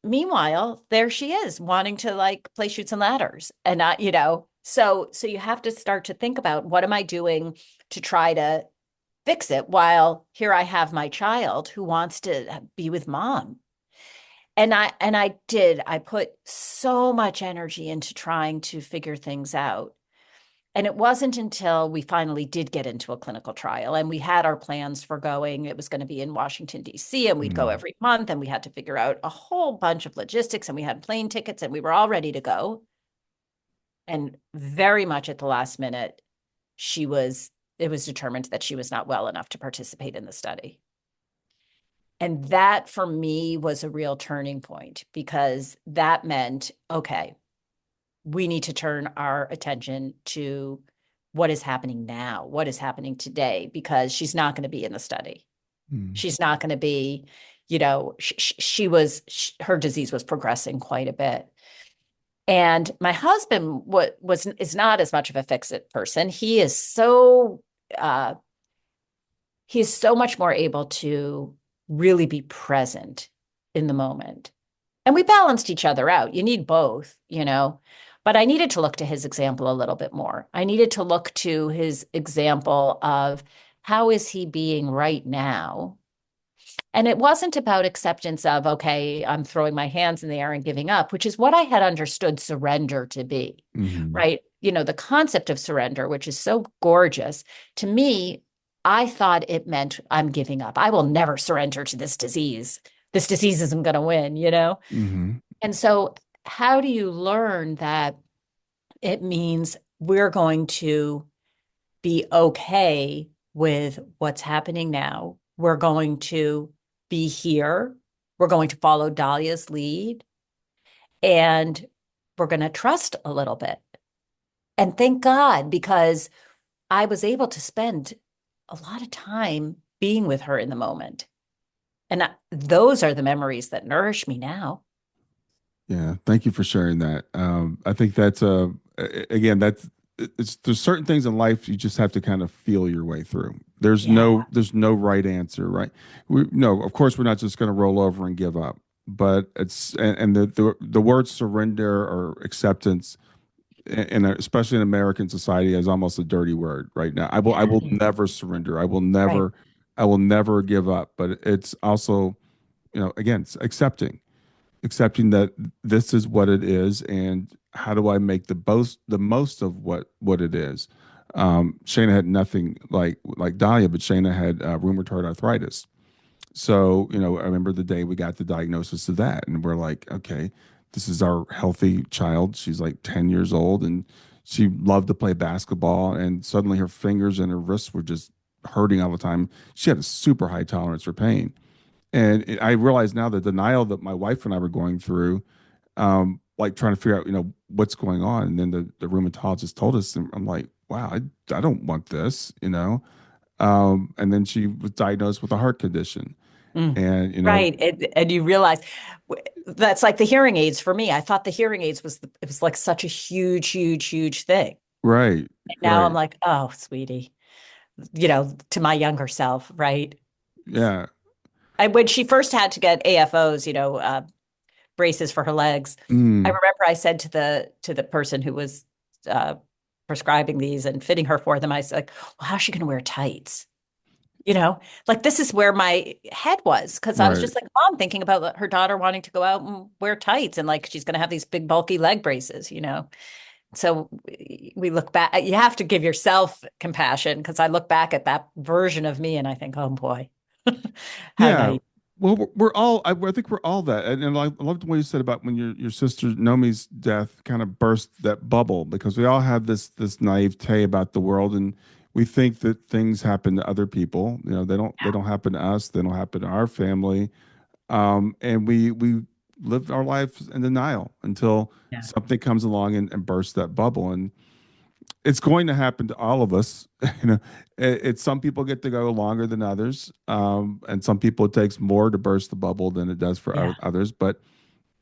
meanwhile, there she is wanting to like play shoots and ladders. And so you have to start to think about what am I doing to try to fix it while here I have my child who wants to be with mom. I put so much energy into trying to figure things out. And it wasn't until we finally did get into a clinical trial and we had our plans for going. It was going to be in Washington, D.C., and we'd go Mm. every month. And we had to figure out a whole bunch of logistics and we had plane tickets and we were all ready to go. And very much at the last minute, it was determined that she was not well enough to participate in the study. And that for me was a real turning point because that meant, okay, we need to turn our attention to what is happening now, what is happening today, because she's not going to be in the study. Mm. She's not going to be, her disease was progressing quite a bit. And my husband is not as much of a fix-it person. Uh, he's so much more able to really be present in the moment. And we balanced each other out. You need both, But I needed to look to his example a little bit more. I needed to look to his example of how is he being right now? And it wasn't about acceptance of, okay, I'm throwing my hands in the air and giving up, which is what I had understood surrender to be, Hmm. right? The concept of surrender, which is so gorgeous. To me, I thought it meant I'm giving up. I will never surrender to this disease. This disease isn't going to win. Hmm. And so, how do you learn that it means we're going to be okay with what's happening now? We're going to be here. We're going to follow Dahlia's lead and we're going to trust a little bit. And thank God, because I was able to spend a lot of time being with her in the moment. And those are the memories that nourish me now. Yeah. Thank you for sharing that. I think again, there's certain things in life you just have to kind of feel your way through. Yeah. There's no right answer, right? No, of course we're not just going to roll over and give up, but and the word surrender or acceptance especially in American society is almost a dirty word right now. I will Yeah. never surrender. I will Right. never I will never give up. But it's also, again, it's accepting that this is what it is, and how do I make the most of what it is. Shayna had nothing like Dalia, but Shayna had rheumatoid arthritis. So, I remember the day we got the diagnosis of that, and we're like, okay, this is our healthy child. She's like 10 years old, and she loved to play basketball, and suddenly her fingers and her wrists were just hurting all the time. She had a super high tolerance for pain. And I realize now the denial that my wife and I were going through, like trying to figure out, what's going on. And then the rheumatologist told us, and I'm like, wow, I don't want this. And then she was diagnosed with a heart condition. Mm. And, Right. And you realize that's like the hearing aids for me. I thought the hearing aids it was like such a huge, huge, huge thing. right, And now I'm right. like, oh, sweetie, to my younger self, right? Yeah. And when she first had to get AFOs, braces for her legs, I Mm, remember I said to the person who was uh, prescribing these and fitting her for them, I was like, well, how's she going to wear tights? You know, like this is where my head was because I was right. just like mom thinking about her daughter wanting to go out and wear tights and like she's going to have these big bulky leg braces. So we look back, you have to give yourself compassion because I look back at that version of me and I think, oh boy, how Yeah. naive. Well, we're all, I think we're all that. And I loved what you said about when your sister Nomi's death kind of burst that bubble, because we all have this naivete about the world, and we think that things happen to other people. They don't happen to us. They don't happen to our family. And we live our lives in denial until Yeah. something comes along and bursts that bubble. And it's going to happen to all of us. It's some people get to go longer than others, and some people it takes more to burst the bubble than it does for Yeah, others. But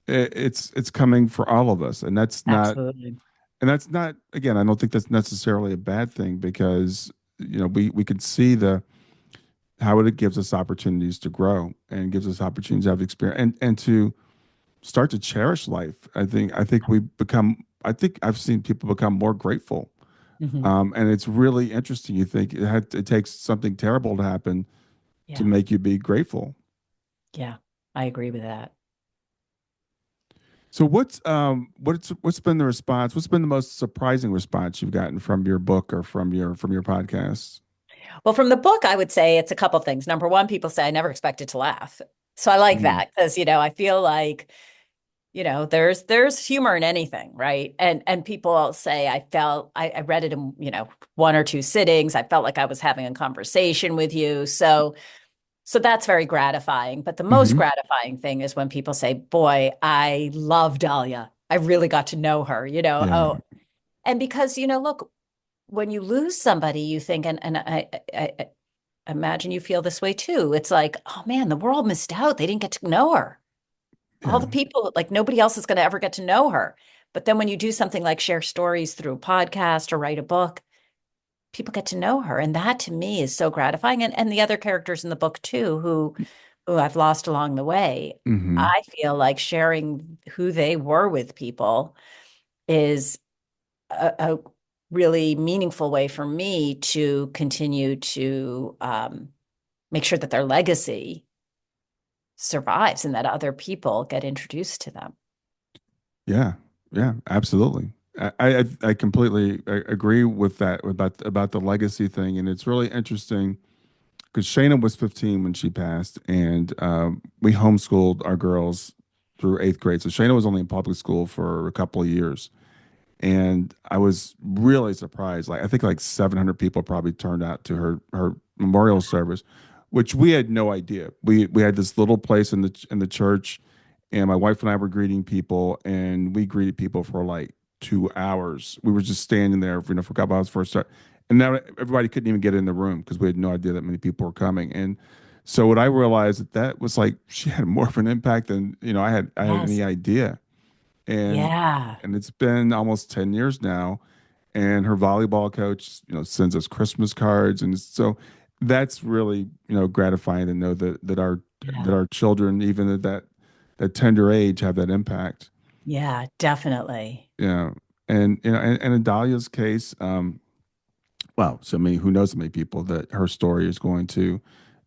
it's coming for all of us, and absolutely. that's not, again, I don't think that's necessarily a bad thing, because we can see the how it gives us opportunities to grow and gives us opportunities to have experience, and to start to cherish life. I think I've seen people become more grateful. Hmm. And it's really interesting. You think it takes something terrible to happen to Yeah, make you be grateful. yeah, I agree with that. So what's been the response? What's been the most surprising response you've gotten from your book or from your podcast? Well, from the book, I would say it's a couple things. Number one, people say I never expected to laugh. So I like Mm, that because, I feel like, there's humor in anything, right? And people say I read it in, one or two sittings. I felt like I was having a conversation with you. So that's very gratifying. But the most hmm. gratifying thing is when people say, boy, I love Dahlia. I really got to know her, Yeah, oh, and because, look, when you lose somebody, you think, and I imagine you feel this way too. It's like, oh man, the world missed out. They didn't get to know her. All yeah, the people, like nobody else is going to ever get to know her. But then when you do something like share stories through a podcast or write a book, people get to know her. And that to me is so gratifying. And the other characters in the book too, who I've lost along the way, hmm, I feel like sharing who they were with people is a really meaningful way for me to continue to make sure that their legacy survives and that other people get introduced to them. yeah, yeah. Absolutely. I completely agree with that about the legacy thing, and it's really interesting because Shayna was 15 when she passed, and we homeschooled our girls through eighth grade. So Shayna was only in public school for a couple of years, and I was really surprised. Like, I think like 700 people probably turned out to her memorial service, which we had no idea. We had this little place in the church, and my wife and I were greeting people, and we greeted people for like 2 hours. We were just standing there, for a couple hours first start, and now everybody couldn't even get in the room because we had no idea that many people were coming. And so what I realized that was like she had more of an impact than I had Yes. any idea. and Yeah. and it's been almost 10 years now, and her volleyball coach sends us Christmas cards, and so that's really gratifying to know that Yeah. our children, even at that tender age, have that impact. Yeah, definitely. Yeah. And in Dahlia's case, well, so I mean, who knows how many people that her story is going to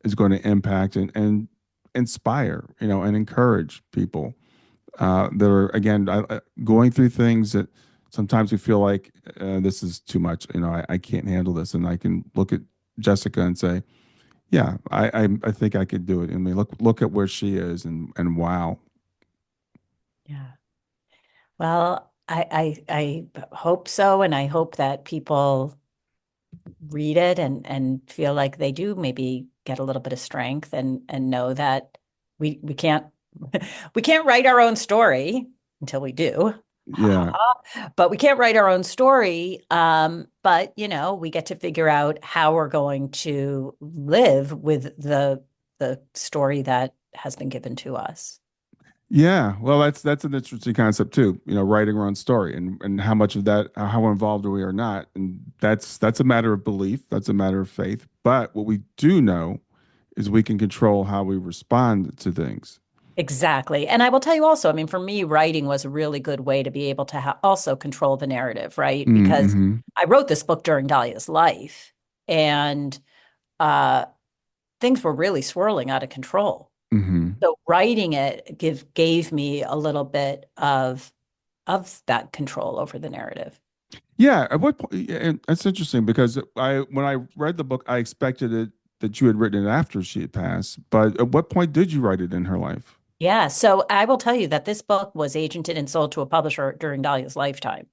is going to impact and inspire, and encourage people that are, again, going through things that sometimes we feel like this is too much. I can't handle this, and I can look at Jessica and say, yeah, I think I could do it. I mean, look at where she is, and wow. Yeah. Well, I hope so, and I hope that people read it and feel like they do maybe get a little bit of strength and know that we can't we can't write our own story until we do. Ha ha Yeah, ha. But we can't write our own story. But we get to figure out how we're going to live with the story that has been given to us. yeah. Well, that's an interesting concept too. Writing our own story, and how much of that, how involved are we or not, and that's a matter of belief. That's a matter of faith. But what we do know is we can control how we respond to things. Exactly. And I will tell you also, I mean, for me, writing was a really good way to be able to also control the narrative, right? Because Mm-hmm. I wrote this book during Dahlia's life, and uh, things were really swirling out of control. Mm-hmm. So writing it gave me a little bit of that control over the narrative. Yeah, at what point? And that's interesting because when I read the book, I expected it that you had written it after she had passed. But at what point did you write it in her life? Yeah, so I will tell you that this book was agented and sold to a publisher during Dahlia's lifetime.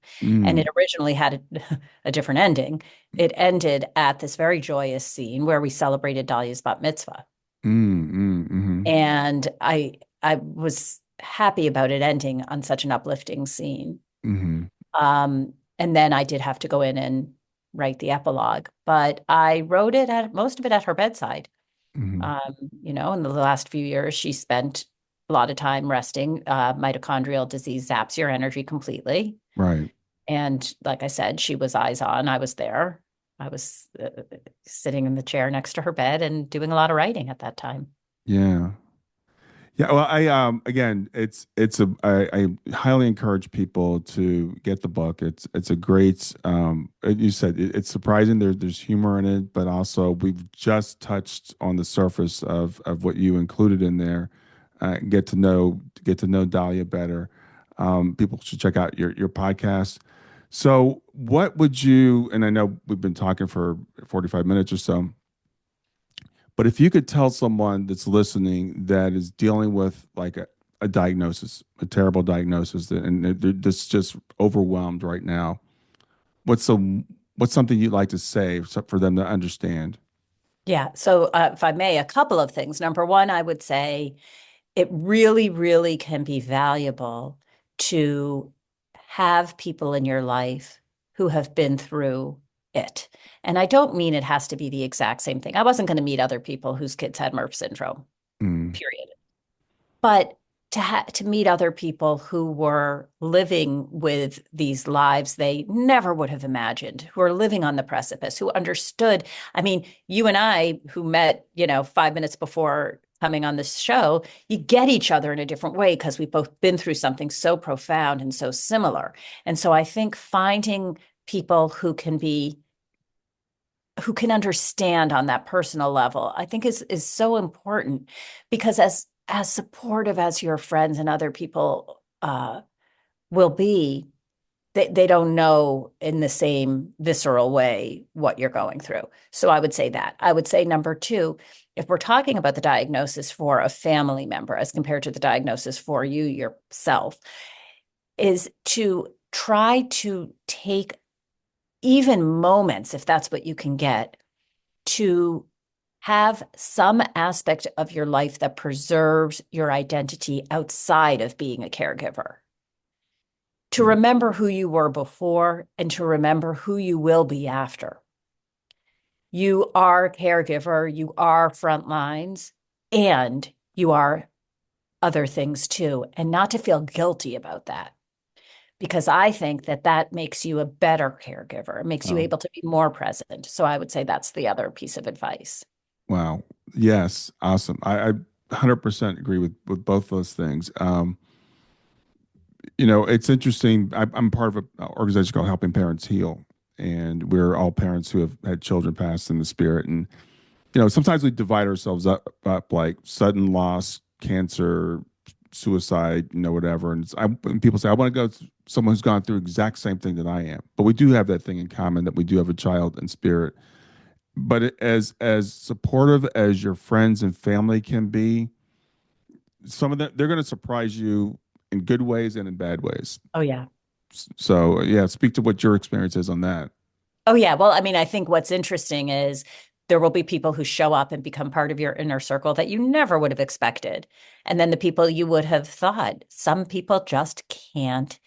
And Mm, it originally had a different ending. It ended at this very joyous scene where we celebrated Dahlia's bat mitzvah. mm, And I was happy about it ending on such an uplifting scene. mm, And then I did have to go in and write the epilogue, but I wrote it at most of it at her bedside. mm. Um, in the last few years, she spent a lot of time resting. Mitochondrial disease zaps your energy completely. Right. And like I said, she was eyes on. I was there. I was sitting in the chair next to her bed and doing a lot of writing at that time. Yeah. Yeah, well, I again, I highly encourage people to get the book. It's a great you said it's surprising there's humor in it, but also we've just touched on the surface of what you included in there. Get to know Dahlia better. People should check out your podcast. So, what would you? And I know we've been talking for 45 minutes or so. But if you could tell someone that's listening that is dealing with like a diagnosis, a terrible diagnosis, and they're just overwhelmed right now, what's some what's something you'd like to say for them to understand? Yeah. So, if I may, a couple of things. Number one, I would say it really, really can be valuable to have people in your life who have been through it. And I don't mean it has to be the exact same thing. I wasn't going to meet other people whose kids had Murph syndrome, Mm, period. But to meet other people who were living with these lives they never would have imagined, who are living on the precipice, who understood. I mean, you and I, who met, 5 minutes before coming on this show, you get each other in a different way because we've both been through something so profound and so similar. And so I think finding people who can understand on that personal level, I think is so important because as supportive as your friends and other people will be, they don't know in the same visceral way what you're going through. So I would say that. I would say number two, if we're talking about the diagnosis for a family member as compared to the diagnosis for you yourself, is to try to take even moments, if that's what you can get, to have some aspect of your life that preserves your identity outside of being a caregiver. To mm, remember who you were before and to remember who you will be after. You are a caregiver, you are front lines, and you are other things too. And not to feel guilty about that, because I think that that makes you a better caregiver. It makes you oh, able to be more present. So I would say that's the other piece of advice. wow. Yes. Awesome. I 100% agree with both those things. It's interesting. I'm part of an organization called Helping Parents Heal, and we're all parents who have had children pass in the spirit. And sometimes we divide ourselves up like sudden loss, cancer, suicide, whatever. And people say, I want to go to someone who's gone through exact same thing that I am. But we do have that thing in common that we do have a child in spirit. But as supportive as your friends and family can be, some of them they're going to surprise you in good ways and in bad ways. Oh, yeah. So yeah, speak to what your experience is on that. Oh, yeah. Well, I mean, I think what's interesting is there will be people who show up and become part of your inner circle that you never would have expected. And then the people you would have thought, some people just can't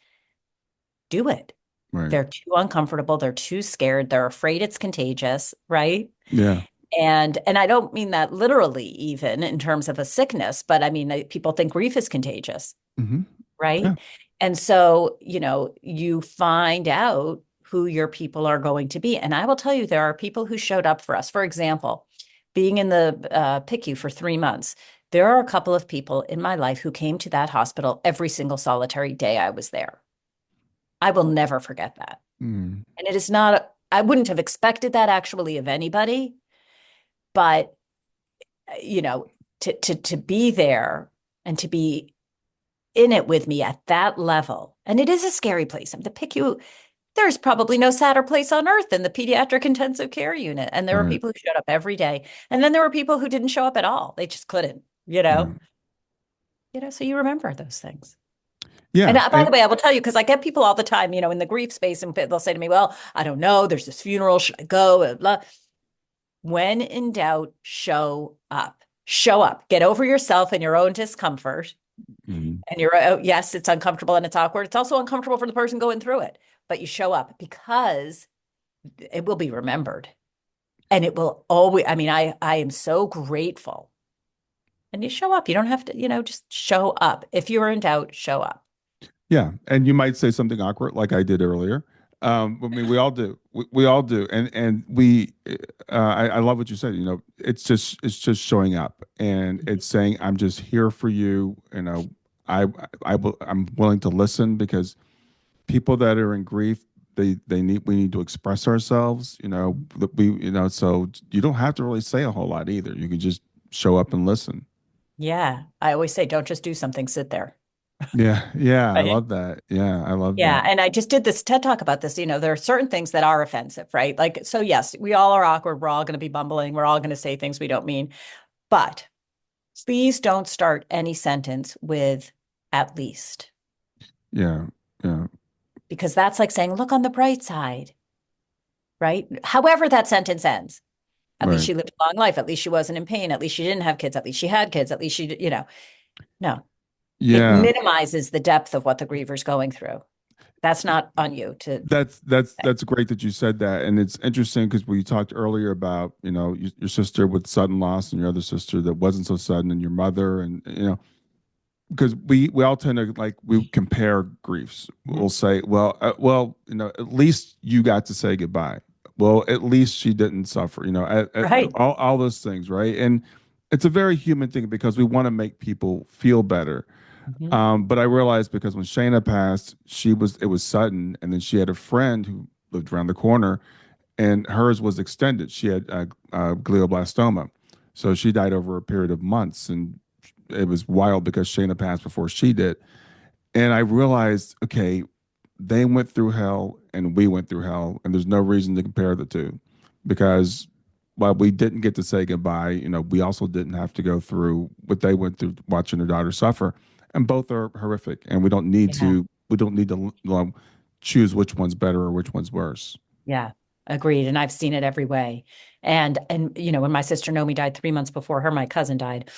do it. Right. They're too uncomfortable. They're too scared. They're afraid it's contagious, right? Yeah. And I don't mean that literally, even in terms of a sickness, but I mean, people think grief is contagious, Hmm. Yeah. right? And so, you find out who your people are going to be. And I will tell you, there are people who showed up for us. For example, being in the PICU for 3 months, there are a couple of people in my life who came to that hospital every single solitary day I was there. I will never forget that. Mm. And it is not, I wouldn't have expected that actually of anybody, but you know, to be there and to be in it with me at that level. And it is a scary place. I mean, the PICU, there's probably no sadder place on earth than the pediatric intensive care unit. And there were Right. people who showed up every day. And then there were people who didn't show up at all. They just couldn't, Yeah. so you remember those things. And Yeah. by the way, I will tell you, because I get people all the time, in the grief space, and they'll say to me, well, I don't know, there's this funeral, should I go? Blah, blah. When in doubt, show up. Show up. Get over yourself and your own discomfort. Mhm. And yes, it's uncomfortable and it's awkward. It's also uncomfortable for the person going through it. But you show up because it will be remembered. And it will always, I mean, I am so grateful. And you show up. You don't have to, just show up. If you're in doubt, show up. Yeah, and you might say something awkward, like I did earlier. I mean, we all do. We all do, and we. I love what you said. It's just showing up, and it's saying, "I'm just here for you." I'm willing to listen because people that are in grief, we need to express ourselves. That we, so you don't have to really say a whole lot either. You can just show up and listen. Yeah. I always say, don't just do something, sit there. Yeah, yeah, I Right. love that. Yeah, I love Yeah. that. And I just did this TED talk about this. There are certain things that are offensive, right? Like, so yes, we all are awkward. We're all going to be bumbling. We're all going to say things we don't mean. But please don't start any sentence with at least, Yeah, yeah, because that's like saying, look on the bright side, right? However, that sentence ends. At least right. she lived a long life. At least she wasn't in pain. At least she didn't have kids. At least she had kids. At least no, it Yeah, minimizes the depth of what the griever's going through. That's not on you to say. that's great that you said that, and it's interesting because we talked earlier about your sister with sudden loss and your other sister that wasn't so sudden, and your mother, and because we all tend to like we compare griefs. We'll Mhm. say, well, at least you got to say goodbye. Well, at least she didn't suffer. Right. All those things, right? And it's a very human thing because we want to make people feel better. Mhm. But I realized because when Shayna passed, it was sudden, and then she had a friend who lived around the corner, and hers was extended. She had glioblastoma, so she died over a period of months, and it was wild because Shayna passed before she did. And I realized, okay, they went through hell and we went through hell, and there's no reason to compare the two, because while we didn't get to say goodbye, we also didn't have to go through what they went through watching their daughter suffer, and both are horrific, and Yeah. we don't need to choose which one's better or which one's worse. Yeah. Agreed. And I've seen it every way. And when my sister Nomi died 3 months before her, my cousin died.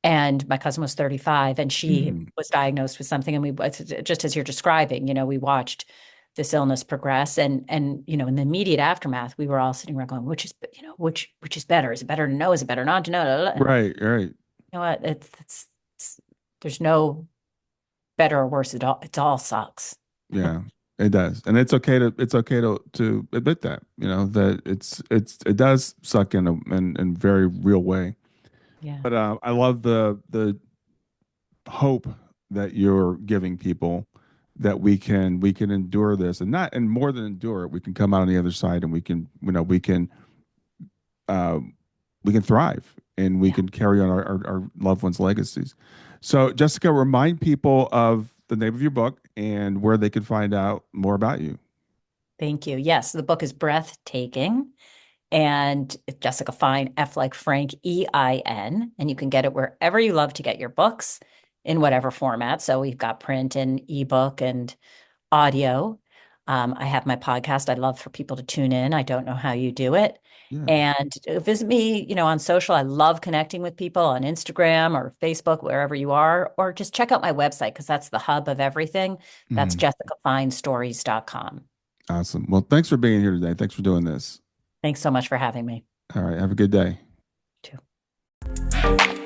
And my cousin was 35 and she Hmm. was diagnosed with something. And just as you're describing, we watched this illness progress. And in the immediate aftermath, we were all sitting around going, which is better? Is it better to know? Is it better not to know? And Right, right. you know what? It's there's no better or worse at all. It all sucks. Yeah, it does, and it's okay to admit that that it does suck in in very real way. Yeah. But I love the hope that you're giving people that we can endure this, and more than endure it, we can come out on the other side, and we can uh, we can thrive and we Yeah. can carry on our loved ones' legacies. So, Jessica, remind people of the name of your book and where they can find out more about you. Thank you. Yes, the book is Breathtaking and it's Jessica Fein, F like Frank, EIN, and you can get it wherever you love to get your books in whatever format. So we've got print and ebook and audio. I have my podcast. I'd love for people to tune in. I don't know how you do it. Yeah. And visit me, on social. I love connecting with people on Instagram or Facebook, wherever you are, or just check out my website because that's the hub of everything. That's Mhm. jessicafeinstories.com. Awesome. Well, thanks for being here today. Thanks for doing this. Thanks so much for having me. All right. Have a good day. Too.